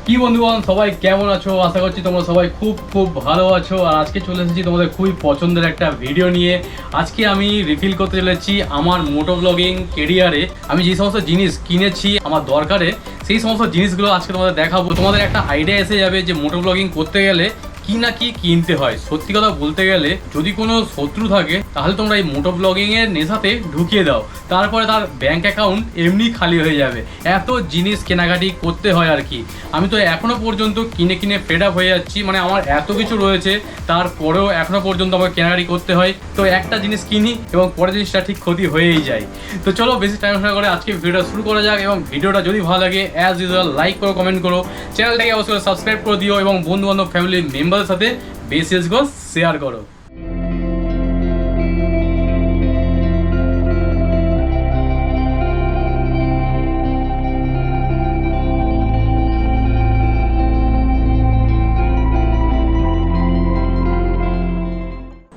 কি বন্ধুগণ সবাই কেমন আছো? আশা করছি তোমরা সবাই খুব খুব ভালো আছো। আর আজকে চলে এসেছি তোমাদের খুবই পছন্দের একটা ভিডিও নিয়ে। আজকে আমি রিফিল করতে চলেছি আমার মোটো ব্লগিং কেরিয়ারে আমি যে সমস্ত জিনিস কিনেছি আমার দরকারে, সেই সমস্ত জিনিসগুলো আজকে তোমাদের দেখাবো। তোমাদের একটা আইডিয়া এসে যাবে যে মোটো ব্লগিং করতে গেলে কি না কি কিনতে হয়। সত্যি কথা বলতে গেলে যদি কোনো শত্রু থাকে তাহলে তোমরা এই মোটো ব্লগিং এর নেশাতে ঢুকিয়ে দাও, তারপরে তার ব্যাংক অ্যাকাউন্ট এমনি খালি হয়ে যাবে। এত জিনিস কেনাকাটি করতে হয় আর কি। আমি তো এখনো পর্যন্ত কিনে কিনে ফেড আপ হয়ে যাচ্ছি, মানে আমার এত কিছু রয়েছে তারপরেও এখনো পর্যন্ত আমাকে কেনাকাটি করতে হয়। তো একটা জিনিস কিনি এবং পরের জিনিসটা ঠিক ক্ষতি হয়েই যায়। তো চলো বেশি টাইম না করে আজকে ভিডিওটা শুরু করা যাক। এবং ভিডিওটা যদি ভালো লাগে অ্যাজ ইউজুয়াল লাইক করো, কমেন্ট করো, চ্যানেলটাকে অবশ্যই সাবস্ক্রাইব করে দিও এবং বন্ধু বান্ধব ফ্যামিলি মেম্বারদের সাথে বেশি শেয়ার করো।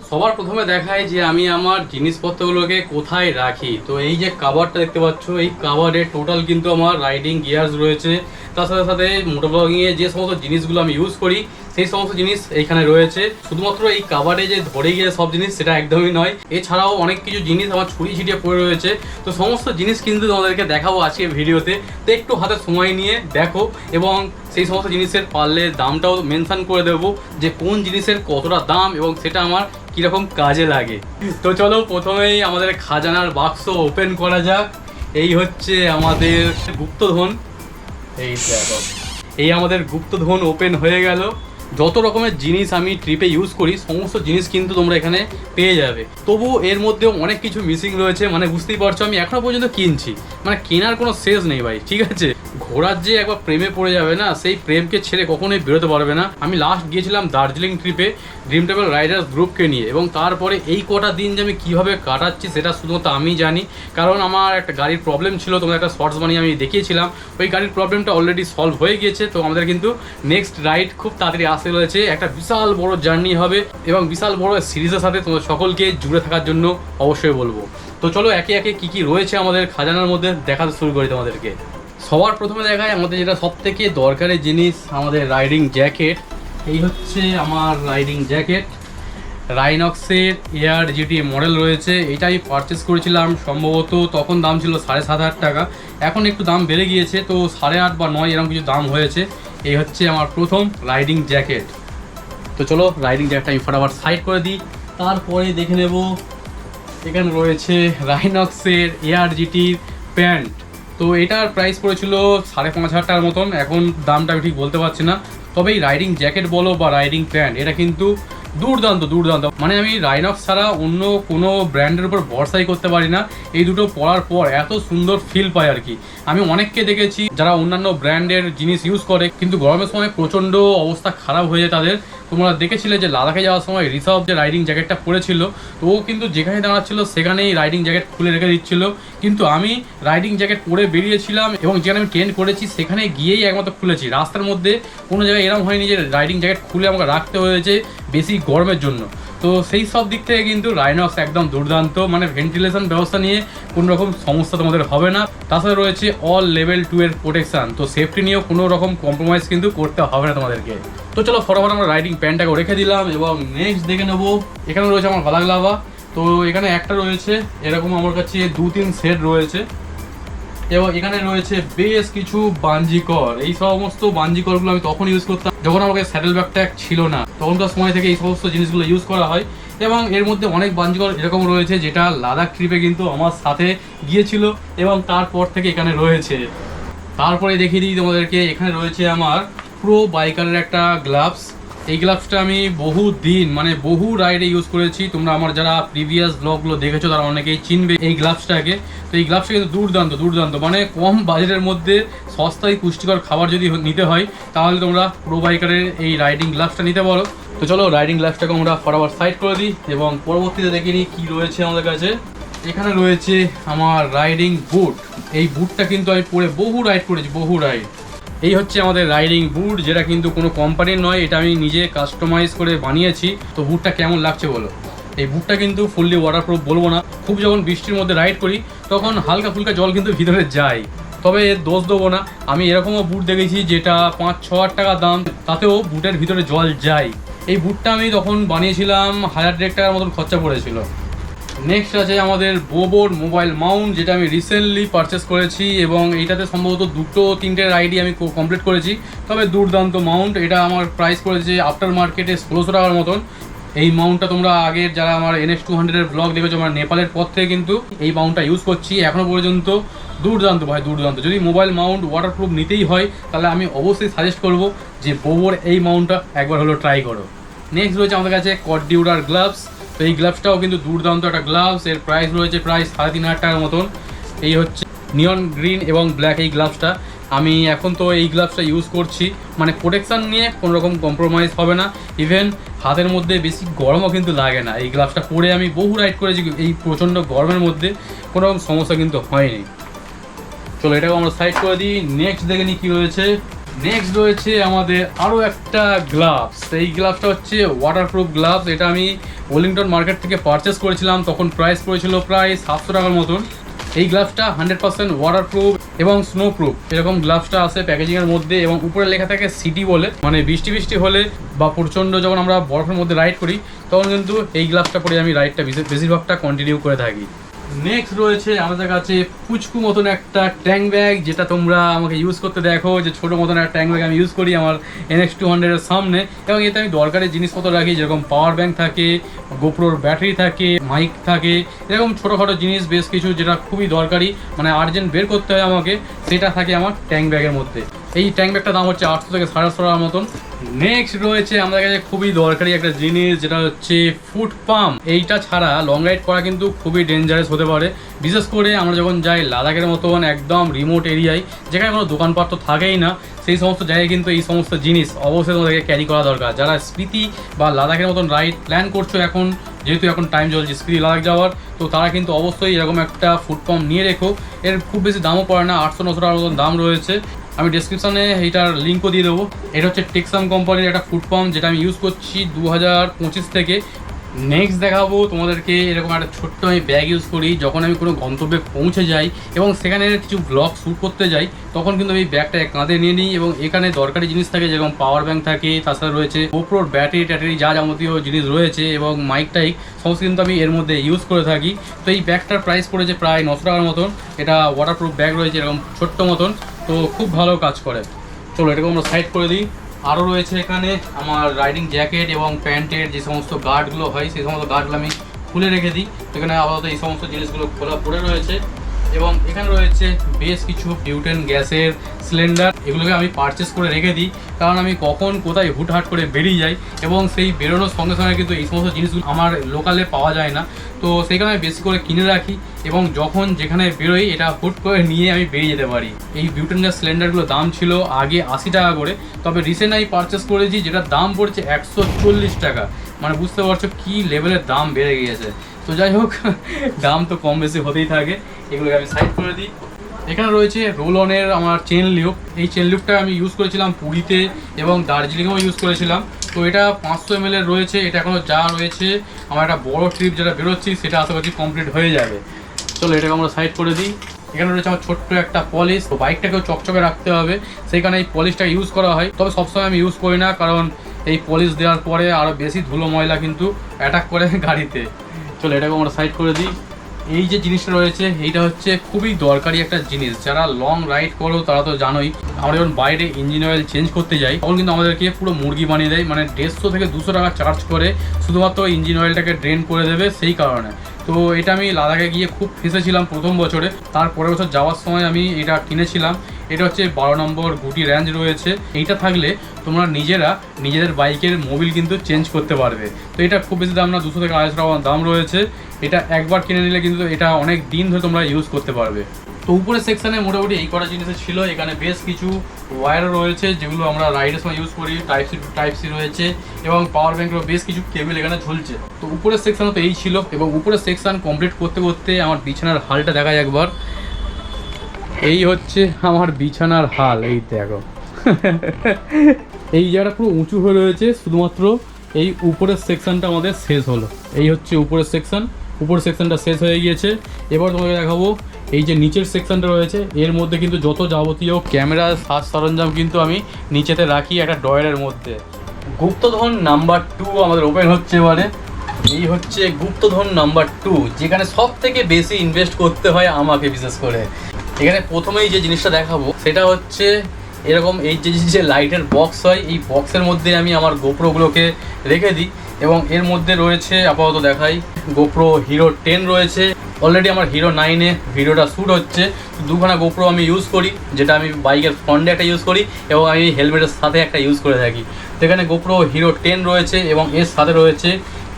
সবার প্রথমে দেখাই যে আমি আমার জিনিসপত্রগুলোকে কোথায় রাখি। তো এই যে কাভারটা দেখতে পাচ্ছ, এই কাভারে টোটাল কিন্তু আমার রাইডিং গিয়ার্স রয়েছে। তার সাথে সাথে মোটো ব্লগিংয়ে যে সমস্ত জিনিসগুলো আমি ইউজ করি সেই সমস্ত জিনিস এইখানে রয়েছে। শুধুমাত্র এই কাভারে যে ধরে গিয়ে সব জিনিস সেটা একদমই নয়, এছাড়াও অনেক কিছু জিনিস আমার ছড়িয়ে ছিটিয়ে পড়ে রয়েছে। তো সমস্ত জিনিস কিন্তু তোমাদেরকে দেখাবো আজকে ভিডিওতে। তো একটু হাতে সময় নিয়ে দেখো এবং সেই সমস্ত জিনিসের পারলে দামটাও মেনশন করে দেবো যে কোন জিনিসের কতটা দাম এবং সেটা আমার কীরকম কাজে লাগে। তো চলো প্রথমেই আমাদের খাজানার বাক্স ওপেন করা যাক। এই হচ্ছে আমাদের গুপ্তধন। এই দেখো, এই আমাদের গুপ্তধন ওপেন হয়ে গেল। যত রকমের জিনিস আমি ট্রিপে ইউজ করি সমস্ত জিনিস কিন্তু তোমরা এখানে পেয়ে যাবে। তবু এর মধ্যেও অনেক কিছু মিসিং রয়েছে, মানে বুঝতেই পারছো আমি এখনো পর্যন্ত কিনছি, মানে কেনার কোনো শেষ নেই ভাই। ঠিক আছে, ঘোরার যে একবার প্রেমে পড়ে যাবে না, সেই প্রেমকে ছেড়ে কখনোই বেরোতে পারবে না। আমি লাস্ট গিয়েছিলাম দার্জিলিং ট্রিপে ড্রিম ট্রাভেল রাইডার্স গ্রুপকে নিয়ে, এবং তারপরে এই কটা দিন যে আমি কীভাবে কাটাচ্ছি সেটা শুধুমাত্র আমি জানি। কারণ আমার একটা গাড়ির প্রবলেম ছিল, তোমার একটা শর্টস বানিয়ে আমি দেখিয়েছিলাম। ওই গাড়ির প্রবলেমটা অলরেডি সলভ হয়ে গিয়েছে। তো আমাদের কিন্তু নেক্সট রাইড খুব তাড়াতাড়ি আসতে রয়েছে। একটা বিশাল বড় জার্নি হবে এবং বিশাল বড় সিরিজের সাথে তোমাদের সকলকে জুড়ে থাকার জন্য অবশ্যই বলবো। তো চলো একে একে কী কী রয়েছে আমাদের খাজানার মধ্যে দেখাতে শুরু করি তোমাদেরকে। সবার প্রথমে দেখায় আমাদের যেটা সব থেকে দরকারি জিনিস, আমাদের রাইডিং জ্যাকেট। এই হচ্ছে আমার রাইডিং জ্যাকেট, রাইনক্সের এয়ার জিটি মডেল রয়েছে। এটা আমি পারচেস করেছিলাম সম্ভবত তখন দাম ছিল 7,500 টাকা, এখন একটু দাম বেড়ে গিয়েছে, তো 8.5 বা 9 এরকম কিছু দাম হয়েছে। এই হচ্ছে আমার প্রথম রাইডিং জ্যাকেট। তো চলো রাইডিং জ্যাকেটটা আমি ফটাফট সাইড করে দিই। তারপরে দেখে নেব এখানে রয়েছে রাইনক্সের এয়ার জিটির প্যান্ট। তো এটার প্রাইস পড়েছিল 5,500 টাকার মতন, এখন দামটা আমি ঠিক বলতে পারছি না। তবে এই রাইডিং জ্যাকেট বলো বা রাইডিং প্যান্ট এটা কিন্তু দুর্দান্ত দুর্দান্ত। মানে আমি রাইনক্স ছাড়া অন্য কোনো ব্র্যান্ডের উপর ভরসাই করতে পারি না। এই দুটো পরার পর এত সুন্দর ফিল পাই আর কি। আমি অনেককে দেখেছি যারা অন্যান্য ব্র্যান্ডের জিনিস ইউজ করে কিন্তু গরমের সময় প্রচণ্ড অবস্থা খারাপ হয়ে যায় তাদের। তোমরা দেখেছিলে যে লাদাখে যাওয়ার সময় ঋষভ যে রাইডিং জ্যাকেটটা পরেছিল, তো ও কিন্তু যেখানে দাঁড়াচ্ছিল সেখানেই রাইডিং জ্যাকেট খুলে রেখে দিচ্ছিল। কিন্তু আমি রাইডিং জ্যাকেট পরে বেরিয়েছিলাম এবং যেখানে আমি ট্রেন করেছি সেখানে গিয়েই একমাত্র খুলেছি। রাস্তার মধ্যে কোনো জায়গায় এরকম হয়নি যে রাইডিং জ্যাকেট খুলে আমাকে রাখতে হয়েছে বেশি গরমের জন্য। তো সেই সব দিক থেকে কিন্তু রাইনক্স একদম দুর্দান্ত, মানে ভেন্টিলেশন ব্যবস্থা নিয়ে কোনো রকম সমস্যা তোমাদের হবে না। তার সাথে রয়েছে অল লেভেল 2 এর প্রোটেকশান। তো সেফটি নিয়েও কোনো রকম কম্প্রোমাইজ কিন্তু করতে হবে না তোমাদেরকে। তো চলো ফটাফট আমরা রাইডিং প্যান্টটাকে রেখে দিলাম এবং নেক্সট দেখে নেবো এখানে রয়েছে আমার বালাগ্লাভা। তো এখানে একটা রয়েছে, এরকম আমার কাছে 2-3 সেট রয়েছে এবং এখানে রয়েছে বেশ কিছু বাঞ্জিকর। এই সমস্ত বাঞ্জিকরগুলো আমি তখন ইউজ করতাম যখন আমাকে স্যাডেল ব্যাগটা ছিল না, তখনকার সময় থেকে এই সমস্ত জিনিসগুলো ইউজ করা হয়। এবং এর মধ্যে অনেক বাঞ্জিকর এরকম রয়েছে যেটা লাদাখ ট্রিপে কিন্তু আমার সাথে গিয়েছিল এবং তারপর থেকে এখানে রয়েছে। তারপরে দেখিয়ে দিই তোমাদেরকে, এখানে রয়েছে আমার প্রো বাইকারের একটা গ্লাভস। এই গ্লাভসটা আমি বহু রাইডে ইউজ করেছি। তোমরা আমার যারা প্রিভিয়াস ব্লগগুলো দেখেছো তারা অনেকেই চিনবে এই গ্লাভসটাকে। তো এই গ্লাভসটা কিন্তু দুর্দান্ত দুর্দান্ত, মানে কম বাজেটের মধ্যে সস্তায় পুষ্টিকর খাবার যদি নিতে হয় তাহলে তোমরা প্রো বাইকারের এই রাইডিং গ্লাভসটা নিতে পারো। তো চলো রাইডিং গ্লাভসটাকে আমরা ফটাফট সাইড করে দিই এবং পরবর্তীতে দেখে নিই কী রয়েছে আমাদের কাছে। এখানে রয়েছে আমার রাইডিং বুট। এই বুটটা কিন্তু আমি পরে বহু রাইড করেছি, বহু রাইড। এই হচ্ছে আমাদের রাইডিং বুট, যেটা কিন্তু কোনো কোম্পানির নয়, এটা আমি নিজে কাস্টমাইজ করে বানিয়েছি। তো বুটটা কেমন লাগছে বলো। এই বুটটা কিন্তু ফুললি ওয়াটারপ্রুফ বলবো না, খুব যখন বৃষ্টির মধ্যে রাইড করি তখন হালকা ফুলকা জল কিন্তু ভিতরে যায়। তবে এর দোষ দেবো না, আমি এরকমও বুট দেখেছি যেটা 5-6 হাজার টাকা দাম, তাতেও বুটের ভিতরে জল যায়। এই বুটটা আমি তখন বানিয়েছিলাম 1000-1500 টাকার মতন খরচা পড়েছিল। নেক্সট আছে আমাদের বোবোর মোবাইল মাউন্ট, যেটা আমি রিসেন্টলি পারচেস করেছি এবং এইটাতে সম্ভবত 2-3টে রাইডই আমি কমপ্লিট করেছি। তবে দুর্দান্ত মাউন্ট, এটা আমার প্রাইস পড়েছে আফটার মার্কেটে 1600 টাকার মতন। এই মাউন্টটা তোমরা আগের যারা আমার NX200-এর ব্লগ দেখেছো, আমার নেপালের পর থেকে কিন্তু এই মাউন্টটা ইউজ করছি এখনও পর্যন্ত। দুর্দান্ত ভাই, দুর্দান্ত। যদি মোবাইল মাউন্ট ওয়াটারপ্রুফ নিতেই হয় তাহলে আমি অবশ্যই সাজেস্ট করবো যে বোবোর এই মাউন্টটা একবার হলো ট্রাই করো। নেক্সট রয়েছে আমাদের কাছে কর্ডিউরার গ্লাভস। তো এই গ্লাভসটাও কিন্তু দুর্দান্ত একটা গ্লাভস, এর প্রাইস রয়েছে প্রায় 3500 টাকার মতন। এই হচ্ছে নিয়ন গ্রিন এবং ব্ল্যাক এই গ্লাভসটা। আমি এখন তো এই গ্লাভসটা ইউজ করছি, মানে প্রোটেকশান নিয়ে কোনো রকম কম্প্রোমাইজ হবে না। ইভেন হাতের মধ্যে বেশি গরমও কিন্তু লাগে না। এই গ্লাভসটা পরে আমি বহু রাইড করেছি, এই প্রচণ্ড গরমের মধ্যে কোনো রকম সমস্যা কিন্তু হয়নি। চলো এটাকে আমরা সাইড করে দিই। নেক্সট দেখে নিই কী রয়েছে। নেক্সট রয়েছে আমাদের আরও একটা গ্লাভস। এই গ্লাভসটা হচ্ছে ওয়াটারপ্রুফ গ্লাভস। এটা আমি ওয়েলিংটন মার্কেট থেকে পারচেস করেছিলাম, তখন প্রাইস পড়েছিল প্রায় 700 টাকার মতন। এই গ্লাভসটা 100% ওয়াটারপ্রুফ এবং স্নো প্রুফ, এরকম গ্লাভসটা আসে প্যাকেজিংয়ের মধ্যে এবং উপরে লেখা থাকে সিটি বলে, মানে বৃষ্টি হলে বা প্রচণ্ড যখন আমরা বরফের মধ্যে রাইড করি তখন কিন্তু এই গ্লাভসটা পরে আমি রাইডটা বেশিরভাগটা কন্টিনিউ করে থাকি। নেক্সট রয়েছে আমাদের কাছে পুচকু মতন একটা ট্যাঙ্ক ব্যাগ, যেটা তোমরা আমাকে ইউজ করতে দেখো যে ছোটো মতন একটা ট্যাঙ্ক ব্যাগ আমি ইউজ করি আমার NX200-এর সামনে। এবং এতে আমি দরকারি জিনিসপত্র রাখি, যেরকম পাওয়ার ব্যাঙ্ক থাকে, গোপ্রোর ব্যাটারি থাকে, মাইক থাকে, এরকম ছোটোখাটো জিনিস বেশ কিছু যেটা খুবই দরকারি, মানে আর্জেন্ট বের করতে হয় আমাকে, সেটা থাকে আমার ট্যাঙ্ক ব্যাগের মধ্যে। এই ট্যাঙ্ক ব্যাগটার দাম হচ্ছে 800 থেকে 850 টাকার মতন। নেক্সট রয়েছে আমাদের কাছে খুবই দরকারি একটা জিনিস, যেটা হচ্ছে ফুট পাম্প। এইটা ছাড়া লং রাইড করা কিন্তু খুবই ডেঞ্জারাস হতে পারে, বিশেষ করে আমরা যখন যাই লাদাখের মতন একদম রিমোট এরিয়ায়, যেখানে কোনো দোকানপাট তো থাকেই না, সেই সমস্ত জায়গায় কিন্তু এই সমস্ত জিনিস অবশ্যই তোমাদেরকে ক্যারি করা দরকার। যারা স্পিতি বা লাদাখের মতন রাইড প্ল্যান করছো এখন, যেহেতু এখন টাইম চলছে স্পিতি লাদাখ যাওয়ার, তো তারা কিন্তু অবশ্যই এরকম একটা ফুট পাম্প নিয়ে রেখো। এর খুব বেশি দামও পড়ে না, 800-900 টাকার মতন দাম রয়েছে। আমি ডেসক্রিপশানে এইটার লিঙ্কও দিয়ে দেবো। এটা হচ্ছে টেক্সাম কোম্পানির একটা ফুট পাম্প, যেটা আমি ইউজ করছি 2025 থেকে। নেক্সট দেখাবো তোমাদেরকে এরকম একটা ছোট্ট আমি ব্যাগ ইউজ করি যখন আমি কোনো গন্তব্যে পৌঁছে যাই এবং সেখানে কিছু ব্লগ শ্যুট করতে যাই, তখন কিন্তু আমি ব্যাগটা কাঁধে নিয়ে নিই এবং এখানে দরকারি জিনিস থাকে, যেরকম পাওয়ার ব্যাঙ্ক থাকে, তাছাড়া রয়েছে গোপ্রোর ব্যাটারি ট্যাটারি যা যাবতীয় জিনিস রয়েছে এবং মাইক টাইক সমস্ত কিন্তু আমি এর মধ্যে ইউজ করে থাকি। তো এই ব্যাগটার প্রাইস পড়েছে প্রায় 900 টাকার মতন। এটা ওয়াটারপ্রুফ ব্যাগ রয়েছে এরকম ছোট্ট মতন, তো খুব ভালো কাজ করে। চলো এটাকে আমরা সাইড করে দিই। আরও রয়েছে এখানে আমার রাইডিং জ্যাকেট এবং প্যান্টের যে সমস্ত গার্ডগুলো হয়, সেই সমস্ত গার্ডগুলো আমি খুলে রেখে দিই। এখানে আপাতত এই সমস্ত জিনিসগুলো খোলা পড়ে রয়েছে এবং এখানে রয়েছে বেশ কিছু বিউটেন গ্যাসের সিলিন্ডার। এগুলোকে আমি পারচেস করে রেখে দিই, কারণ আমি কখন কোথায় হুটহাট করে বেরিয়ে যাই এবং সেই বেরোনোর সঙ্গে সঙ্গে কিন্তু এই সমস্ত জিনিসগুলো আমার লোকালে পাওয়া যায় না, তো সেইখানে আমি বেশি করে কিনে রাখি এবং যখন যেখানে বেরোই এটা হুট করে নিয়ে আমি বেরিয়ে যেতে পারি। এই বিউটেন গ্যাস সিলিন্ডারগুলোর দাম ছিল আগে 80 টাকা করে, তবে রিসেন্ট আমি পারচেস করেছি যেটার দাম পড়ছে 140 টাকা। মানে বুঝতে পারছো কী লেভেলের দাম বেড়ে গিয়েছে। তো যাই হোক, দাম তো কম বেশি হতেই থাকে। এগুলোকে আমি সাইড করে দিই। এখানে রয়েছে রোল অনের আমার চেন লিউক। এই চেন লিউকটা আমি ইউজ করেছিলাম পুরীতে এবং দার্জিলিংয়েও ইউজ করেছিলাম। তো এটা 500 ml রয়েছে। এটা এখনও যা রয়েছে আমার একটা বড় ট্রিপ যেটা বেরোচ্ছি সেটা আশা করছি কমপ্লিট হয়ে যাবে। চলো এটাকে আমরা সাইড করে দিই। এখানে রয়েছে আমার ছোট্ট একটা পলিশ। তো বাইকটাকেও চকচকে রাখতে হবে, সেইখানে এই পলিশটা ইউজ করা হয়। তবে সবসময় আমি ইউজ করি না, কারণ এই পলিশ দেওয়ার পরে আরও বেশি ধুলো ময়লা কিন্তু অ্যাটাক করে গাড়িতে। চলো এটাকে আমরা সাইড করে দিই। এই যে জিনিসটা রয়েছে এইটা হচ্ছে খুবই দরকারি একটা জিনিস। যারা লং রাইড করো তারা তো জানোই, আমরা যখন বাইরে ইঞ্জিন অয়েল চেঞ্জ করতে যাই তখন কিন্তু আমাদেরকে পুরো মুরগি বানিয়ে দেয়, মানে 150 থেকে 200 টাকা চার্জ করে শুধুমাত্র ইঞ্জিন অয়েলটাকে ড্রেন করে দেবে সেই কারণে। তো এটা আমি লাদাখে গিয়ে খুব ফেঁসেছিলাম প্রথম বছরে। তারপরের বছর যাওয়ার সময় আমি এটা কিনেছিলাম। এটা হচ্ছে 12 নম্বর গুটি রেঞ্জ রয়েছে। এইটা থাকলে তোমরা নিজেদের বাইকের মোবিল কিন্তু চেঞ্জ করতে পারবে। তো এটা খুব বেশি দাম না, 200 থেকে 250 টাকা দাম রয়েছে। এটা একবার কিনে নিলে কিন্তু এটা অনেক দিন ধরে তোমরা ইউজ করতে পারবে। তো উপরের সেকশানে মোটামুটি এই কটা জিনিস ছিল। এখানে বেশ কিছু ওয়্যারও রয়েছে যেগুলো আমরা রাইডের সময় ইউজ করি। টাইপ সি রয়েছে এবং পাওয়ার ব্যাঙ্কেরও বেশ কিছু কেবল এখানে ঝুলছে। তো উপরের সেকশানও তো এই ছিল এবং উপরের সেকশান কমপ্লিট করতে করতে আমার বিছানার হালটা দেখা যায় একবার। এই হচ্ছে আমার বিছানার হাল, এই দেখো। এই জায়গাটা পুরো উঁচু হয়ে রয়েছে, শুধুমাত্র এই উপরের সেকশানটা আমাদের শেষ হলো। এই হচ্ছে উপরের সেকশান, উপরের সেকশানটা শেষ হয়ে গিয়েছে। এবার তোমাকে দেখাবো এই যে নিচের সেকশনটা রয়েছে এর মধ্যে কিন্তু যত যাবতীয় ক্যামেরা সাজ সরঞ্জাম কিন্তু আমি নিচেতে রাখি একটা ড্রয়ারের মধ্যে। গুপ্তধন নাম্বার 2 আমাদের ওপেন হচ্ছে এবারে। এই হচ্ছে গুপ্তধন নাম্বার 2, যেখানে সব থেকে বেশি ইনভেস্ট করতে হয় আমাকে বিশেষ করে। এখানে প্রথমেই যে জিনিসটা দেখাবো সেটা হচ্ছে এরকম এই যে লাইটের বক্স হয়, এই বক্সের মধ্যে আমি আমার গোপ্রোগুলোকে রেখে দিই এবং এর মধ্যে রয়েছে আপাতত দেখাই গোপ্রো হিরো 10 রয়েছে। অলরেডি আমার হিরো 9-এ ভিডিওটা শ্যুট হচ্ছে। দুখানা গোপ্রো আমি ইউজ করি, যেটা আমি বাইকের ফ্রন্টে একটা ইউজ করি এবং আমি হেলমেটের সাথে একটা ইউজ করে থাকি। সেখানে গোপ্রো হিরো 10 রয়েছে এবং এর সাথে রয়েছে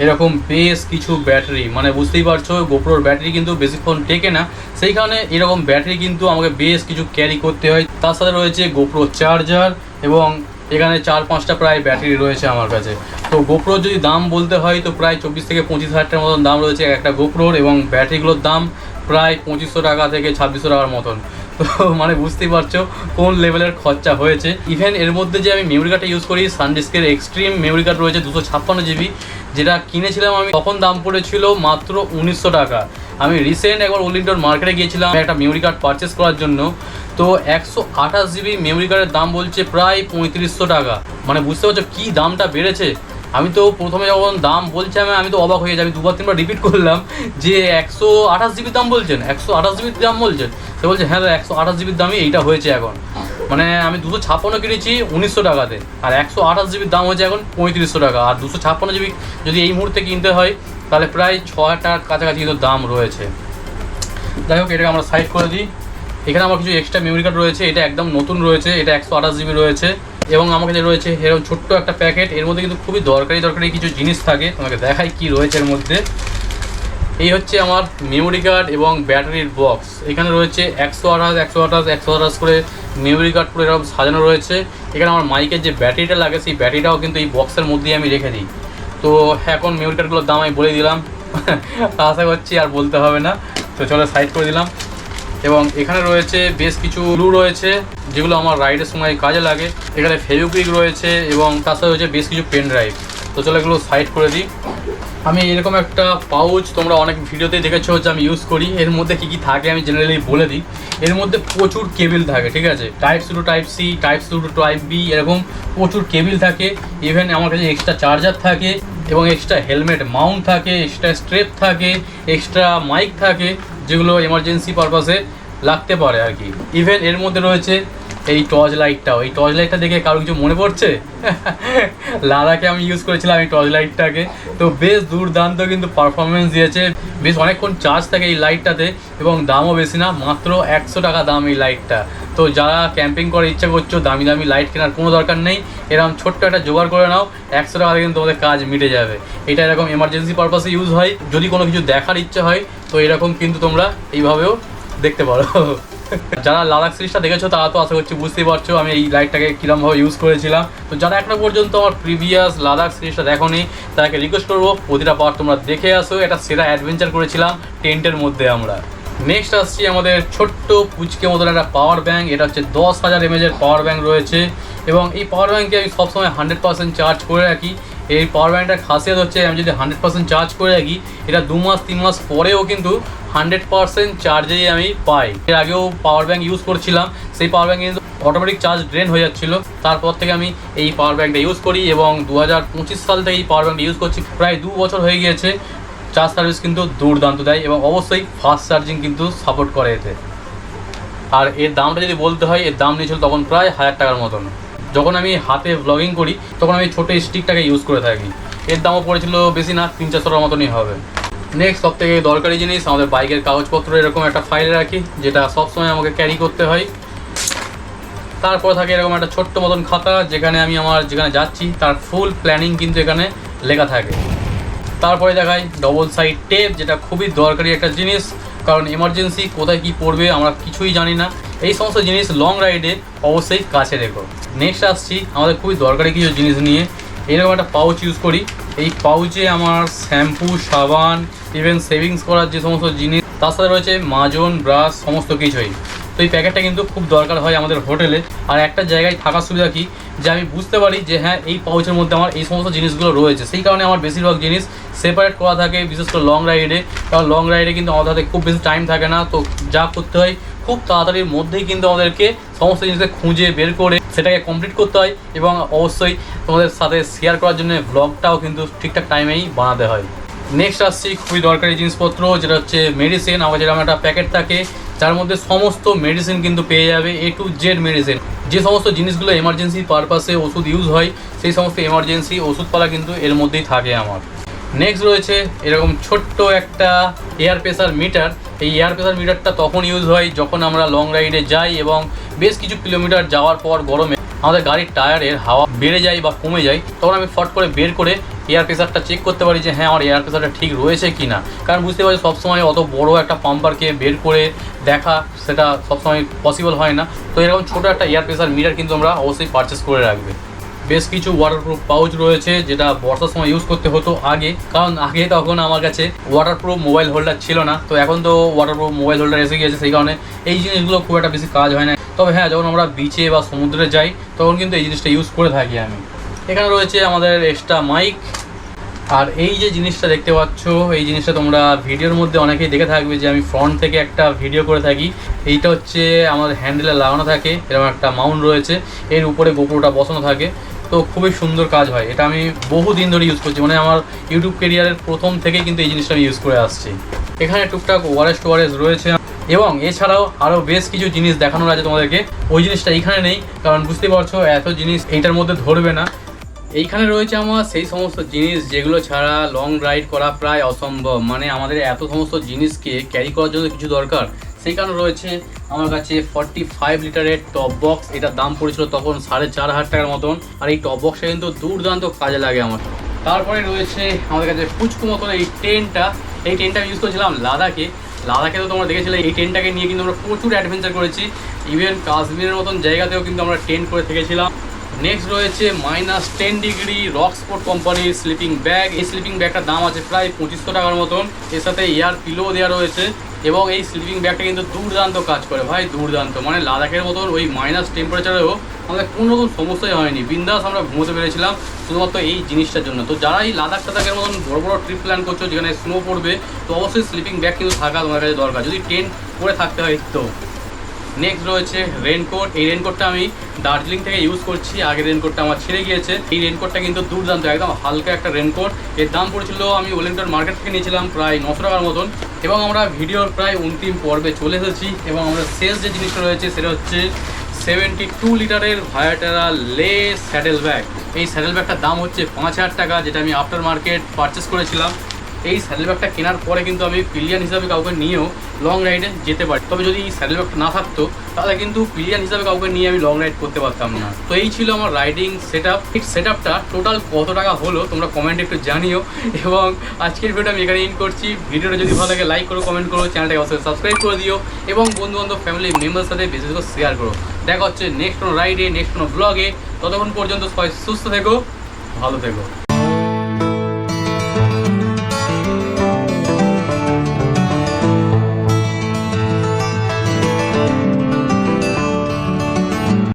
এরকম বেশ কিছু ব্যাটারি, মানে বুঝতেই পারছো গোপ্রোর ব্যাটারি কিন্তু বেশিক্ষণ টেকে না, সেই কারণে এরকম ব্যাটারি কিন্তু আমাকে বেশ কিছু ক্যারি করতে হয়। তার সাথে রয়েছে গোপ্রো চার্জার এবং এখানে 4-5টা প্রায় ব্যাটারি রয়েছে আমার কাছে। তো গোপ্রোর যদি দাম বলতে হয় তো প্রায় 24 থেকে 25 হাজার টাকার মতন দাম রয়েছে একটা গোপ্রোর, এবং ব্যাটারিগুলোর দাম প্রায় 2500 টাকা থেকে 2600 টাকার মতন। তো মানে বুঝতেই পারছো কোন লেভেলের খরচা হয়েছে। ইভেন এর মধ্যে যে আমি মেমোরি কার্ডটা ইউজ করি সানডিস্কের এক্সট্রিম মেমোরি কার্ড রয়েছে 256 জিবি, যেটা কিনেছিলাম আমি তখন দাম পড়েছিল মাত্র 1900 টাকা। আমি রিসেন্ট একবার ওল ইন্ডিয়ার মার্কেটে গিয়েছিলাম একটা মেমোরি কার্ড পারচেস করার জন্য, তো 128 জিবি মেমোরি কার্ডের দাম বলছে প্রায় 3500 টাকা। মানে বুঝতে পারছো কী দামটা বেড়েছে। আমি তো প্রথমে যখন দাম বলছে আমি তো অবাক হয়ে যাই, আমি 2-3বার রিপিট করলাম যে 128 জিবির দাম বলছেন, 128 জিবির দাম বলছেন। সে বলছে হ্যাঁ 128 জিবির দামই এইটা হয়েছে এখন। মানে আমি 256 কিনেছি 1900 টাকাতে, আর 128 জিবির দাম হয়েছে এখন 3500 টাকা। আর 256 জিবি যদি এই মুহূর্তে কিনতে হয় তাহলে প্রায় 6000 টাকার কাছাকাছি কিন্তু দাম রয়েছে। যাই হোক, এটাকে আমরা সাইড করে দিই। এখানে আমার কিছু এক্সট্রা মেমোরি কার্ড রয়েছে, এটা একদম নতুন রয়েছে, এটা 128 জিবি রয়েছে। এবং আমার কাছে রয়েছে এরকম ছোট্ট একটা প্যাকেট, এর মধ্যে কিন্তু খুবই দরকারি কিছু জিনিস থাকে। তোমাকে দেখাই কি রয়েছে এর মধ্যে। এই হচ্ছে আমার মেমোরি কার্ড এবং ব্যাটারির বক্স। এখানে রয়েছে 128 করে মেমোরি কার্ড পুরো এরকম সাজানো রয়েছে। এখানে আমার মাইকের যে ব্যাটারিটা লাগে সেই ব্যাটারিটাও কিন্তু এই বক্সের মধ্যেই আমি রেখে দিই। তো এখন মেমোরি কার্ডগুলোর দাম আমি বলে দিলাম, আশা করছি আর বলতে হবে না। তো চলো সাইড করে দিলাম। এবং এখানে রয়েছে বেশ কিছু গ্লু রয়েছে যেগুলো আমার রাইডের সময় কাজে লাগে। এখানে ফেভিকুইক রয়েছে এবং তার সাথে রয়েছে বেশ কিছু পেন ড্রাইভ। তো চলো এগুলো সাইড করে দিই। আমি এরকম একটা পাউচ তোমরা অনেক ভিডিওতে দেখেছো যে আমি ইউজ করি। এর মধ্যে কী কী থাকে আমি জেনারেলি বলে দিই। এর মধ্যে প্রচুর কেবিল থাকে, ঠিক আছে, type C to type C, type C to type B, এরকম প্রচুর কেবিল থাকে। ইভেন আমার কাছে এক্সট্রা চার্জার থাকে এবং এক্সট্রা হেলমেট মাউন্ট থাকে, এক্সট্রা স্ট্রেপ থাকে, এক্সট্রা মাইক থাকে, যেগুলো এমার্জেন্সি পারপাসে লাগতে পারে আর কি। ইভেন এর মধ্যে রয়েছে এই টর্চ লাইটটাও। এই টর্চ লাইটটা দেখে কারো কিছু মনে পড়ছে? লাদাখে আমি ইউজ করেছিলাম এই টর্চ লাইটটাকে, তো বেশ দুর্দান্ত কিন্তু পারফরমেন্স দিয়েছে। বেশ অনেকক্ষণ চার্জ থাকে এই লাইটটাতে এবং দামও বেশি না, মাত্র 100 টাকা দাম এই লাইটটা। তো যারা ক্যাম্পিং করার ইচ্ছা করছো, দামি দামি লাইট কেনার কোনো দরকার নেই, এরকম ছোট্ট একটা জোগাড় করে নাও, 100 টাকাতে কিন্তু তোমাদের কাজ মিটে যাবে। এটা এরকম এমার্জেন্সি পারপাসে ইউজ হয়, যদি কোনো কিছু দেখার ইচ্ছা হয় তো এরকম কিন্তু তোমরা এইভাবেও দেখতে পারো। যারা লাদাখ সিরিজটা দেখেছো তারা তো আশা করছি বুঝতেই পারছো আমি এই লাইটটাকে কীরকমভাবে ইউজ করেছিলাম। তো যারা এখনো পর্যন্ত আমার প্রিভিয়াস লাদাখ সিরিজটা দেখোনি তাদেরকে রিকোয়েস্ট করবো প্রতিটা পার্ট তোমরা দেখে আসো। এটা সেরা অ্যাডভেঞ্চার করেছিলাম টেন্টের মধ্যে আমরা। নেক্সট আসছি আমাদের ছোট্ট পুচকে মতন একটা পাওয়ার ব্যাঙ্ক। এটা হচ্ছে 10,000 mAh পাওয়ার ব্যাঙ্ক রয়েছে এবং এই পাওয়ার ব্যাঙ্কে আমি সবসময় 100% চার্জ করে রাখি। এই পাওয়ার ব্যাঙ্কটার খাসিয়ত হচ্ছে আমি যদি 100% চার্জ করে রাখি, এটা 2-3 মাস পরেও কিন্তু 100% চার্জেই আমি পাই। এর আগেও পাওয়ার ব্যাঙ্ক ইউজ করছিলাম, সেই পাওয়ার ব্যাঙ্ক কিন্তু অটোমেটিক চার্জ ড্রেন হয়ে যাচ্ছিলো। তারপর থেকে আমি এই পাওয়ার ব্যাঙ্কটা ইউজ করি এবং 2025 সাল থেকে এই পাওয়ার ব্যাঙ্কটা ইউজ করছি, প্রায় 2 বছর হয়ে গিয়েছে। চার্জ সার্ভিস কিন্তু দুর্দান্ত দেয় এবং অবশ্যই ফাস্ট চার্জিং কিন্তু সাপোর্ট করে এতে। আর এর দামটা যদি বলতে হয়, এর দাম নিয়েছিল তখন প্রায় 1000 টাকার মতন। যখন আমি হাতে ব্লগিং করি তখন আমি ছোটো স্টিকটাকে ইউজ করে থাকি। এর দামও পড়েছিল বেশি না, 300-400 টাকার মতনই হবে। নেক্সট সব থেকে দরকারি জিনিস আমাদের বাইকের কাগজপত্র, এরকম একটা ফাইল রাখি যেটা সবসময় আমাকে ক্যারি করতে হয়। তারপর থাকে এরকম একটা ছোট্ট মতন খাতা, যেখানে আমি যেখানে যাচ্ছি তার ফুল প্ল্যানিং কিন্তু এখানে লেখা থাকে। তারপরে দেখাই ডবল সাইড টেপ, যেটা খুবই দরকারি একটা জিনিস, কারণ এমার্জেন্সি কোথায় কী পড়বে আমরা কিছুই জানি না। এই সমস্ত জিনিস লং রাইডে অবশ্যই কাছে রেখো। নেক্সট আসছি আমাদের খুবই দরকারি কিছু জিনিস নিয়ে। এরকম একটা পাউচ ইউজ করি। এই পাউচে আমার শ্যাম্পু, সাবান, ইভেন সেভিংস করার যে সমস্ত জিনিস, তার সাথে রয়েছে মাজন, ব্রাশ, সমস্ত কিছুই। তো এই প্যাকেটটা কিন্তু খুব দরকার হয় আমাদের হোটেলে। আর একটা জায়গায় থাকার সুবিধা কি, যে আমি বুঝতে পারি যে হ্যাঁ এই পাউচের মধ্যে আমার এই সমস্ত জিনিসগুলো রয়েছে, সেই কারণে আমার বেশিরভাগ জিনিস সেপারেট করা থাকে, বিশেষ করে লং রাইডে। কারণ লং রাইডে কিন্তু আমাদের হাতে খুব বেশি টাইম থাকে না, তো যা করতে হয় খুব তাড়াতাড়ির মধ্যেই কিন্তু আমাদেরকে সমস্ত জিনিসকে খুঁজে বের করে সেটাকে কমপ্লিট করতে হয়, এবং অবশ্যই তোমাদের সাথে শেয়ার করার জন্য ব্লগটাও কিন্তু ঠিকঠাক টাইমেই বানাতে হয়। নেক্সট আসছি খুবই দরকারি জিনিসপত্র, যেটা হচ্ছে মেডিসিন। আমার যেরকম একটা প্যাকেট থাকে যার মধ্যে সমস্ত মেডিসিন কিন্তু পেয়ে যাবে, A to Z মেডিসিন। যে সমস্ত জিনিসগুলো এমার্জেন্সি পারপাসে ওষুধ ইউজ হয়, সেই সমস্ত এমার্জেন্সি ওষুধপালা কিন্তু এর মধ্যেই থাকে আমার। নেক্সট রয়েছে এরকম ছোট্ট একটা এয়ার প্রেসার মিটার। এই এয়ার প্রেসার মিটারটা তখন ইউজ হয় যখন আমরা লং রাইডে যাই এবং বেশ কিছু কিলোমিটার যাওয়ার পর গরমে আমাদের গাড়ির টায়ারের হাওয়া বেড়ে যায় বা কমে যায়, তখন আমি ফট করে বের করে এয়ার প্রেসারটা চেক করতে পারি যে হ্যাঁ আমার এয়ার প্রেসারটা ঠিক রয়েছে কি না। কারণ বুঝতে পারছি সবসময় অত বড় একটা পাম্পারকে বের করে দেখা সেটা সবসময় পসিবল হয় না। তো এরকম ছোটো একটা এয়ার প্রেসার মিটার কিন্তু আমরা অবশ্যই পারচেস করে রাখবে। বেশ কিছু ওয়াটারপ্রুফ পাউচ রয়েছে, যেটা বর্ষার সময় ইউজ করতে হতো আগে, কারণ আগে তখন আমার কাছে ওয়াটারপ্রুফ মোবাইল হোল্ডার ছিল না। তো এখন তো ওয়াটারপ্রুফ মোবাইল হোল্ডার এসে গিয়েছে, সেই কারণে এই জিনিসগুলো খুব একটা বেশি কাজ হয় না। তবে হ্যাঁ, যখন আমরা বিচে বা সমুদ্রে যাই তখন কিন্তু এই জিনিসটা ইউজ করে থাকি আমি। এখানে রয়েছে আমাদের এক্সট্রা মাইক। আর এই যে জিনিসটা দেখতে পাচ্ছ, এই জিনিসটা তোমরা ভিডিওর মধ্যে অনেকেই দেখে থাকবে যে আমি ফ্রন্ট থেকে একটা ভিডিও করে থাকি। এইটা হচ্ছে আমাদের হ্যান্ডেলে লাগানো থাকে, এরকম একটা মাউন্ট রয়েছে, এর উপরে গোপ্রোটা বসানো থাকে। তো খুবই সুন্দর কাজ হয়, এটা আমি বহুদিন ধরে ইউজ করছি, মানে আমার ইউটিউব ক্যারিয়ারের প্রথম থেকে কিন্তু এই জিনিসটা আমি ইউজ করে আসছি। এখানে টুকটাক ওয়ারেস টোয়ারেস রয়েছে, এবং এছাড়াও আরও বেশ কিছু জিনিস দেখানোর আছে তোমাদেরকে। ওই জিনিসটা এইখানে নেই, কারণ বুঝতে পারছো এত জিনিস এইটার মধ্যে ধরবে না। এইখানে রয়েছে আমার সেই সমস্ত জিনিস যেগুলো ছাড়া লং রাইড করা প্রায় অসম্ভব, মানে আমাদের এত সমস্ত জিনিসকে ক্যারি করার জন্য কিছু দরকার। সেই কারণে রয়েছে আমার কাছে 45 লিটারের টপ বক্স। এটার দাম পড়েছিল তখন 4,500 টাকার মতন, আর এই টপ বক্সটা কিন্তু দুর্দান্ত কাজে লাগে আমার। তারপরে রয়েছে আমাদের কাছে পুচকু মতন এই টেন্টটা। এই টেন্টটা আমি ইউজ করেছিলাম লাদাখে। লাদাখে তো তোমরা দেখেছিলে, এই টেন্টটাকে নিয়ে কিন্তু আমরা প্রচুর অ্যাডভেঞ্চার করেছি, ইভেন কাশ্মীরের মতন জায়গাতেও কিন্তু আমরা টেন্ট করে থেকেছিলাম। নেক্সট রয়েছে -10 ডিগ্রি রকস্পোর্ট কোম্পানির স্লিপিং ব্যাগ। এই স্লিপিং ব্যাগটার দাম আছে প্রায় 2500 টাকার মতন, এর সাথে এয়ার পিলো দেওয়া রয়েছে, এবং এই স্লিপিং ব্যাগটা কিন্তু দুর্দান্ত কাজ করে ভাই, দুর্দান্ত। মানে লাদাখের মতন ওই মাইনাস টেম্পারেচারেও আমাদের কোনো রকম সমস্যাই হয়নি, বিন্দাস আমরা ঘুমোতে পেরেছিলাম শুধুমাত্র এই জিনিসটার জন্য। তো যারা এই লাদাখ টাদাখের মতন বড় বড় ট্রিপ প্ল্যান করছো যেখানে স্নো পড়বে, তো অবশ্যই স্লিপিং ব্যাগ কিন্তু থাকা তোমার কাছে দরকার, যদি টেন্ট করে থাকতে হয় তো। নেক্সট রয়েছে রেনকোট। এই রেনকোটটা আমি দার্জিলিং থেকে ইউজ করছি, আগের রেনকোটটা আমার ছেড়ে গিয়েছে। এই রেনকোটটা কিন্তু দুর্দান্ত, একদম হালকা একটা রেনকোট। এর দাম পড়েছিল, আমি ওয়েলিংটন মার্কেট থেকে নিয়েছিলাম প্রায় 900 টাকার মতন। এবং আমরা ভিডিওর প্রায় অন্তিম পর্বে চলে এসেছি, এবং আমরা শেষ যে জিনিসটা রয়েছে সেটা হচ্ছে 72 লিটারের ভায়াটেরা লে স্যাডেল ব্যাগ। এই স্যাডেল ব্যাগটার দাম হচ্ছে 5000 টাকা, যেটা আমি আফটার মার্কেট পারচেস করেছিলাম। এই স্যাডেল ব্যাগটা কেনার পরে কিন্তু আমি পিলিয়ান হিসাবে কাউকে নিয়েও লং রাইডে যেতে পারি। তবে যদি এই স্যাডেল ব্যাগটা না থাকতো তাহলে কিন্তু পিলিয়ান হিসাবে কাউকে নিয়ে আমি লং রাইড করতে পারতাম না। তো এই ছিল আমার রাইডিং সেট আপ। এই সেট আপটা টোটাল কত টাকা হলো তোমরা কমেন্টে একটু জানিও। এবং আজকের ভিডিওটা আমি এখানে ইন করছি। ভিডিওটা যদি ভালো লাগে লাইক করো, কমেন্ট করো, চ্যানেলটাকে অবশ্যই সাবস্ক্রাইব করে দিও, এবং বন্ধু বান্ধব ফ্যামিলি মেম্বারের সাথে বেশি বেশি শেয়ার করো। দেখা হচ্ছে নেক্সট কোনো রাইডে, নেক্সট কোনো ব্লগে। ততক্ষণ পর্যন্ত সবাই সুস্থ থেকো, ভালো থেকো।